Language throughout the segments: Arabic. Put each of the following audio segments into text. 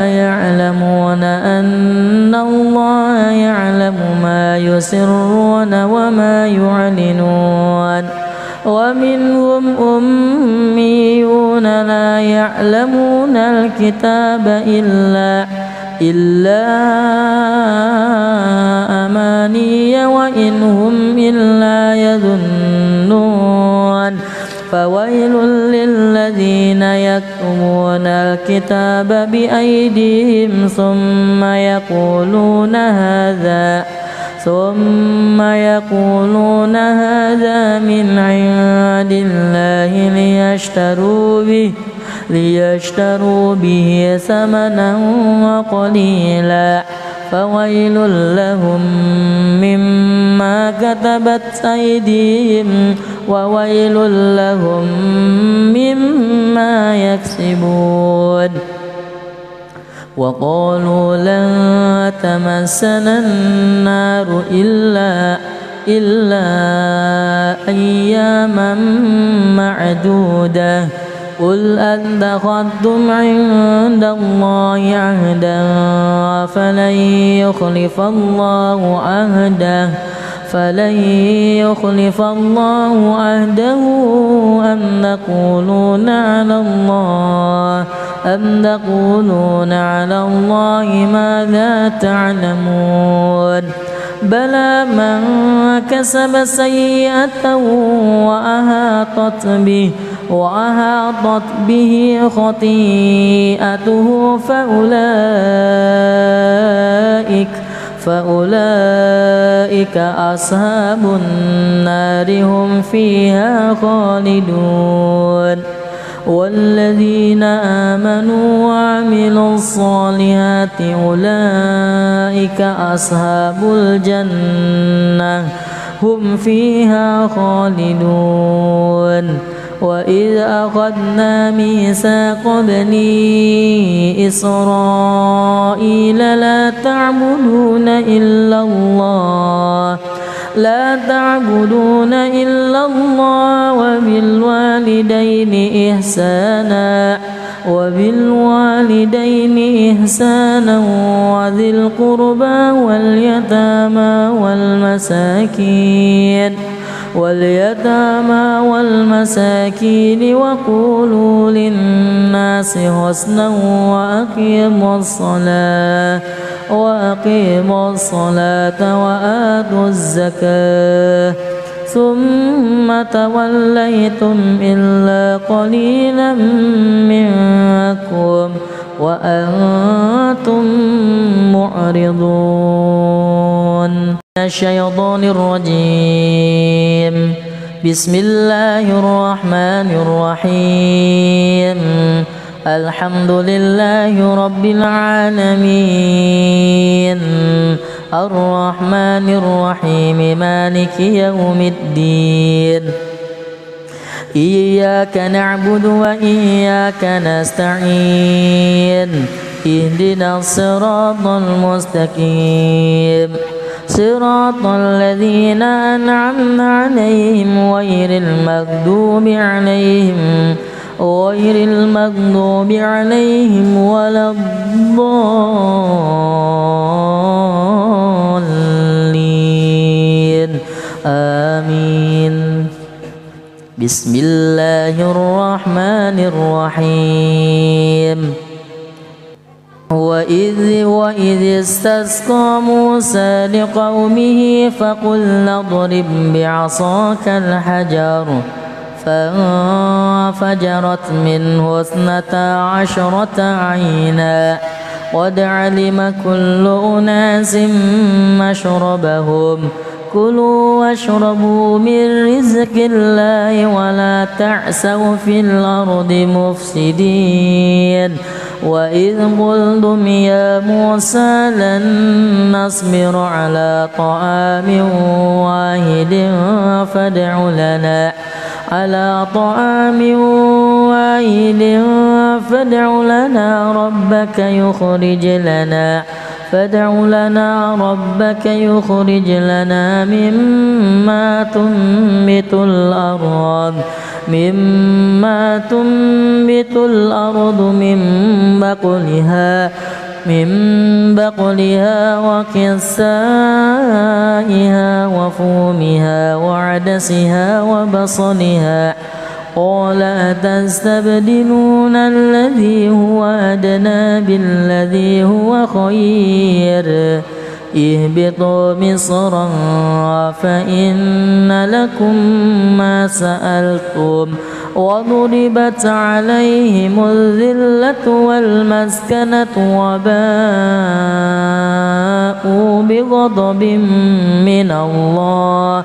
يعلمون أن الله يعلم ما يسرون وما يعلنون ومنهم أميون لا يعلمون الكتاب إلا أماني وإن هم إلا يظنون فويل للذين يكتمون الكتاب بأيديهم ثم يقولون هذا من عند الله ليشتروا به ثمنا قليلا فويل لهم مما كتبت أيديهم وويل لهم مما يكسبون وقالوا لن تمسنا النار إلا أياما معدودة قل أتخذتم عند الله عهدا فلن يخلف الله عهده أم تقولون على الله ما لا تعلمون بلى من كسب سيئة وأحاطت به خطيئته فأولئك أصحاب النار هم فيها خالدون والذين آمنوا وعملوا الصالحات أولئك أصحاب الجنة هم فيها خالدون وإذ أخذنا ميثاق بني إسرائيل لا تعبدون إلا الله وبالوالدين إحسانا وذي القربى واليتامى والمساكين وقولوا للناس حسنا وأقيموا الصلاة وآتوا الزكاة ثم توليتم إلا قليلا منكم وأنتم معرضون الشيطان الرجيم بسم الله الرحمن الرحيم الحمد لله رب العالمين الرحمن الرحيم مالك يوم الدين إياك نعبد وإياك نستعين اهدنا الصراط المستقيم صراط الذين أنعمت عليهم غير المغضوب عليهم ولا الضالين آمين بسم الله الرحمن الرحيم وإذ استسقى موسى لقومه فقلنا اضرب بعصاك الحجر فانفجرت منه 12 عينا قد علم كل أناس مشربهم كلوا واشربوا من رزق الله ولا تعثوا في الأرض مفسدين وإذ قلتم يا موسى لن نصبر على طعام واحد فادع لنا ربك يخرج لنا مما تنبت الأرض مما تنبت الأرض من بقلها وكسائها وفومها وعدسها وبصلها قال أتستبدلون الذي هو أدنى بالذي هو خير اهبطوا مصرا فإن لكم ما سألتم وضربت عليهم الذلة والمسكنة وباءوا بغضب من الله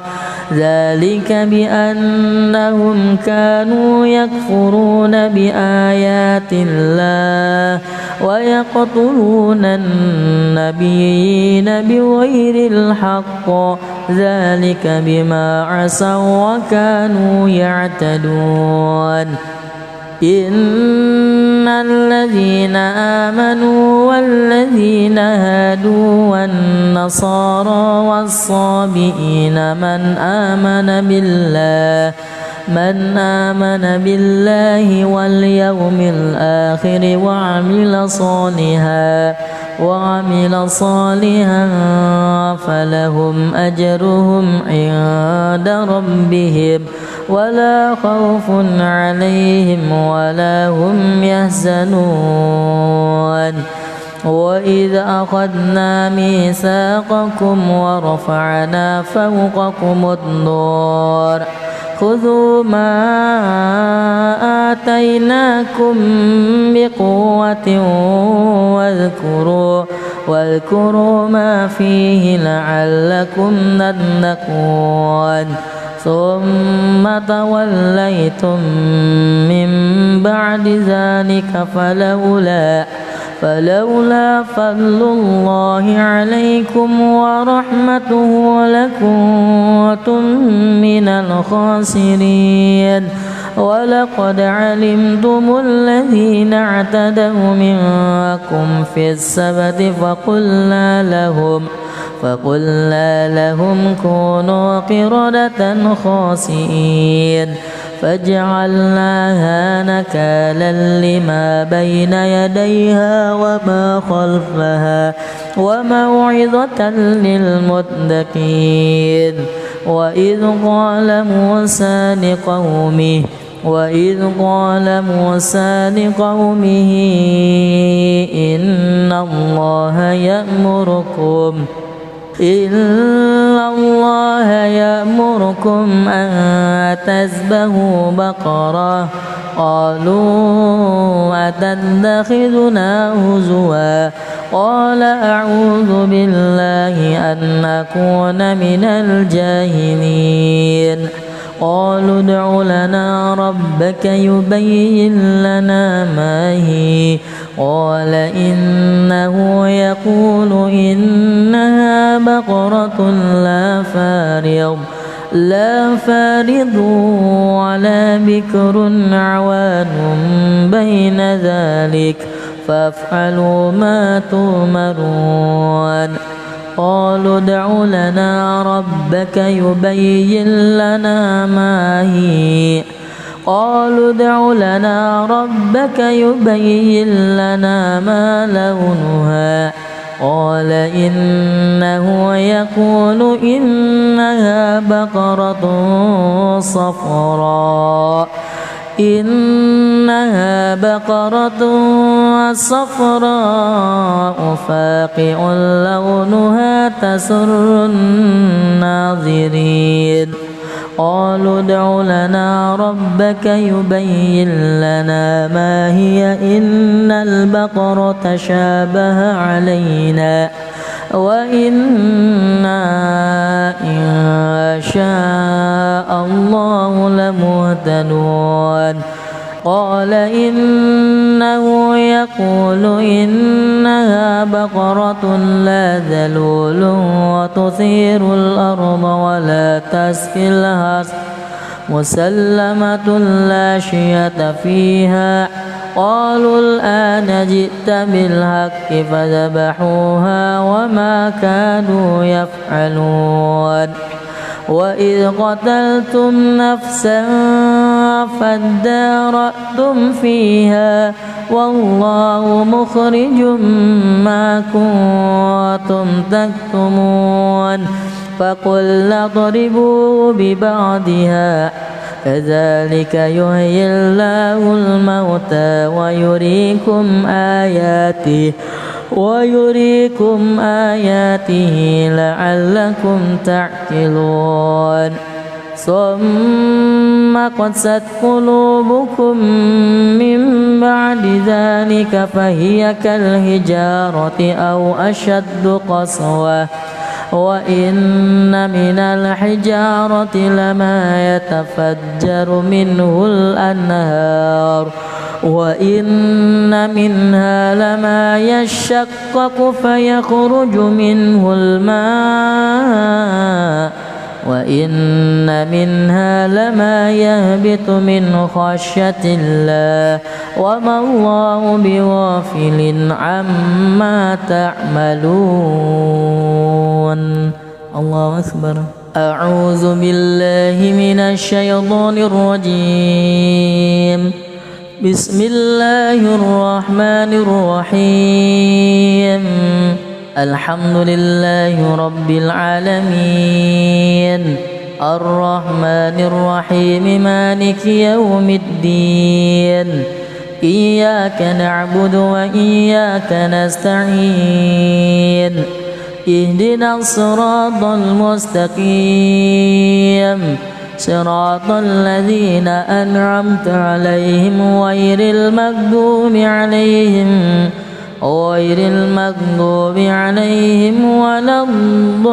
ذلك بأنهم كانوا يكفرون بآيات الله ويقتلون النبيين بغير الحق ذلك بما عصوا وكانوا يعتدون إن الذين آمنوا والذين هادوا والنصارى والصابئين من آمن بالله واليوم الآخر وعمل صالحا فلهم أجرهم عند ربهم ولا خوف عليهم ولا هم يحزنون وإذ أخذنا ميثاقكم ورفعنا فوقكم الطور خذوا ما آتيناكم بقوة واذكروا ما فيه لعلكم تتقون ثم توليتم من بعد ذلك فلولا فضل الله عليكم ورحمته لكنتم من الخاسرين ولقد علمتم الذين اعتدوا منكم في السبت فقلنا لهم كونوا قردة خاسئين فجعلناها نكالا لما بين يديها وما خلفها وموعظة للمتقين وإذ قال موسى لقومه إن الله يأمركم أن تذبحوا بقرة قالوا أتتخذنا هزوا قال أعوذ بالله أن أكون من الجاهلين قالوا ادع لنا ربك يبين لنا ما هي قال إنه يقول إنها بقرة لا فارض ولا بكر عوان بين ذلك فافعلوا ما تؤمرون قالوا ادع لنا ربك يبين لنا ما هي ما لونها قال إنه يقول إنها بقرة صفراء فاقع لونها تسر الناظرين قالوا ادع لنا ربك يبين لنا ما هي إن البقرة شابه علينا وإنا إن شاء الله لمهتدون قال إنه يقول إنها بقرة لا ذلول وتثير الأرض ولا تسقي الحرث مسلمة لا شية فيها قالوا الآن جئت بالحق فذبحوها وما كانوا يفعلون وإذ قتلتم نفسا فادارأتم فيها والله مخرج ما كنتم تكتمون فقلنا اضربوا ببعضها كذلك يحيي الله الموتى ويريكم آياته لعلكم تعقلون ثم قست قلوبكم من بعد ذلك فهي كالحجارة أو أشد قسوة وإن من الحجارة لما يتفجر منه الأنهار وإن منها لما يشقق فيخرج منه الماء وإن منها لما يهبط من خشية الله وما الله بغافل عما تعملون. الله أكبر. أعوذ بالله من الشيطان الرجيم. بسم الله الرحمن الرحيم. الحمد لله رب العالمين الرحمن الرحيم مالك يوم الدين إياك نعبد وإياك نستعين اهدنا الصراط المستقيم صراط الذين أنعمت عليهم غير المغضوب عليهم ولا الضالين.